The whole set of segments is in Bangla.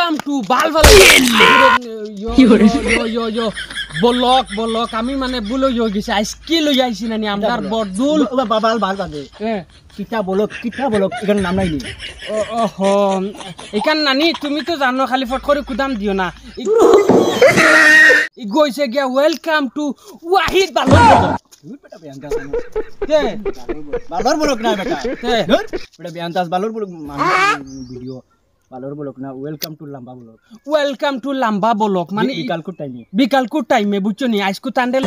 ওয়েলকাম টু বালবাল yo বলক আমি মানে বলো হয়ে গেছে আজকে লই আইছি নানি আমদার বরদুল বাল বাদে কিটা বলক এখানে নাম নাই নি ওহো এখান নানি তুমি তো জানো খালি ফট করে কুদাম দিও না ই গইছে গিয়া ওয়েলকাম টু ওয়াহিদ বালর বলক না বেটা বেটা বেয়ান্তাস বালর বলক ভিডিও বালর বলক না ওয়েলকাম টু লাম্বা বলক মানে বিকালকুর টাইমে বুঝছো নি আজকু তান্ডেল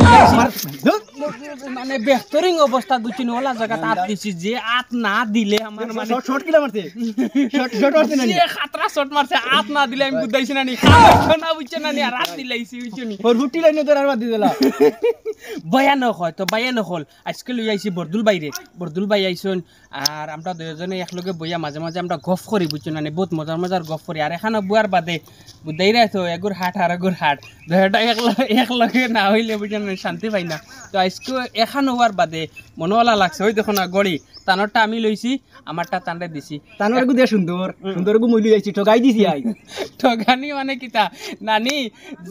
মানে বেহতরিং অবস্থা বুঝছো নি ওলা জায়গা আত দিছি যে আত না দিলে আমার মানে শর্ট কিলা মারতে শর্ট মারতে না যে খাতরা শর্ট মারছে আত না দিলে আমি বুঝাইছি না নি না বুঝছো না নি আর আত দিলাইছি বুঝছো নি ওর হুটি লাইনে তোর আর বাদ দিলা ভয়ানক হয় তো ভয়ানক হল আজকে লই আইছি বরদুল বাই আইছন আর আমরা দুজনে একলগে বইয়া মাঝে মাঝে আমরা গফ করি বুঝছো না নি বহুত মজার গফ করি আর এখানে বুয়ার বাদে বুঝাইরা তো এগুর হাট আর এগুর হাট দুটা একলগে না হইলে বুঝছো না শান্তি পাই না তো আজকে এখানে হওয়ার বাদে মনওয়ালা লাগছে ওই দেখো না গড়ি তানরটা আমি লইছি আমারটা তানরে দিছি তানর গু দে সুন্দর গু মইলি আইছি ঠগাই দিছি আই ঠগানি মানে কিতা নানি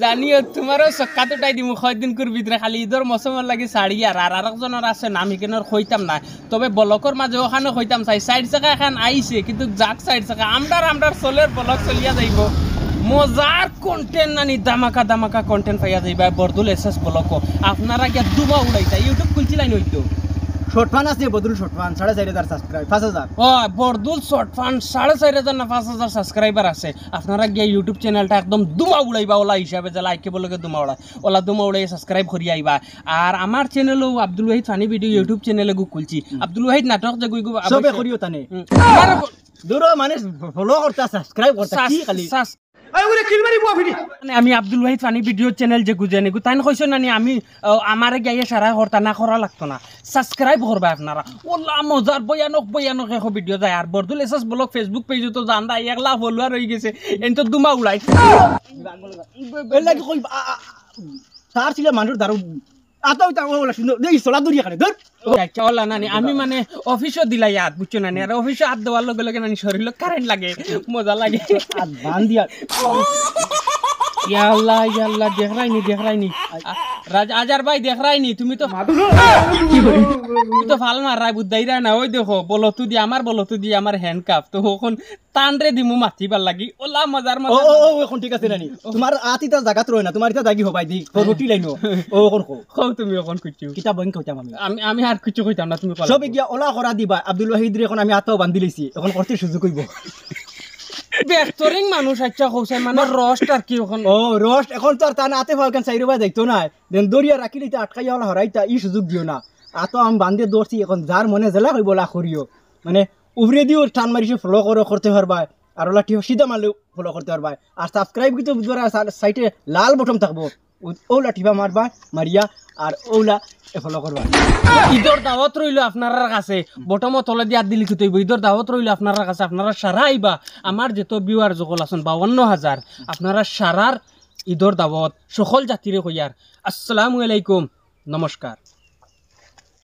জানিও তোমারও সক্কা তোটাই দিমু কয়দিন কুর ভিতরে খালি ঈদর মৌসুমের লাগি শাড়ি আর আরেকজনের আছে নাম এখানের কইতাম না তবে বলকর মাঝে ওখানে কইতাম চাই সাইড চাকা এখন আইছে কিন্তু যাক সাইড চাকা আমরার সোলের বলক চলিয়া যাইব মজার কন্টেন্ট নানি দামাকা কন্টেন্ট পাইয়া যাইবা বরদুল এসএস বলক আপনারা গিয়া দুবা উড়াইতা ইউটিউব খুলছিলাই নইতো শর্টফান আছে বদরুল শর্টফান 4500 সাবস্ক্রাইব 5000 ও বরদুল শর্টফান 4500 না 5000 সাবস্ক্রাইবার আছে আপনারা গিয়া ইউটিউব চ্যানেলটা একদম দুমা উড়াইবা ওলা হিসাবে যে লাইক বলকে দুমা উড়াই সাবস্ক্রাইব করি আইবা আর আমার চ্যানেলও Abdul Wahid funny video YouTube চ্যানেলে গু খুলছি আব্দুল ওয়াহিদ নাটক যে গু সবে করিও তানে দূর মানে ফলো করতা সাবস্ক্রাইব করতা কি খালি আমি Abdul Wahid funny video channel যে গুজে নিগু তাই কইছো না আমি আমারে গাইয়ে সারা করতা না করা লাগতো না সাবস্ক্রাইব করবা আপনারা ওলা মজার ভয়ানক এক ভিডিও যায় আর বরদুল এসএস ব্লগ ফেসবুক পেজে তো জানদা 1 লাখ ফলোয়ার হয়ে গেছে এন তো দুমা উড়াই লাগি কই সার ছিল মানুষ দারু আতাও তা ওলা সুন্দর দেই সলা দরিয়া কানে ধর চলা নানি আমি মানে অফিসও দিলাই হাত বুঝছো নানি আর অফিসে হাত দেওয়ার লগে নানি শরীর কারেন্ট লাগে মজা লাগে বান দিয়া ইয়া আল্লাহ দেখ রাইনি আজার ভাই দেখ রাইনি তুমি তো ফাল মার রাই বুদ্ধাইরা না ওই দেখো বলতু দি আমার হ্যান্ডকাপ তো এখন টানরে দিমু মাতিবার লাগি ওলা মজার ও এখন ঠিক আছে নানি তোমার আতিটা জায়গা রয় না তোমার এটা জাগি হবাই দি রুটি লাইনো ও এখন কও তুমি এখন কইছো কিতাব বই কইতাম আমি আর কিছু কইতাম না তুমি সব গিয়া ওলা করা দিবা আব্দুল ওয়াহিদ রে এখন আমি আতাও বান্ধি লইছি এখন করতে সুযোগ কইব বেহতরিং মানুষ আচ্ছা কইছে মানে রোস্ট আর কি এখন ও রোস্ট এখন তো আর তা নাতে ফালকান সাইরো ভাই দেখতো না দেন দরিয়া রাখিলি তা আটকাইয়া হলা হরাইতা ই সুযোগ দিও না আতো আমি বান্ধে দৌড়ছি এখন যার মনে জেলা কইব লা করিও মানে উভরে দিও টান মারিছে ফলো করতে পারবা আর ওলা টিও সিধা মারলে ফলো করতে পারবা আর সাবস্ক্রাইব কিন্তু বুঝরা সাইটে লাল বটন থাকবো ওলা টিপা মারবা মারিয়া আর ওলা ফলো করবা ঈদর দাওয়াত রইল আপনার কাছে বটম তলে দিয়া দিলি কি তৈব ঈদর দাওয়াত রইল আপনার কাছে আপনারা সারা আইবা আমার যেত ভিউয়ার যকল আছেন 52000 আপনারা সারার ঈদর দাওয়াত সকল জাতিরে কইয়ার আসসালামু আলাইকুম নমস্কার।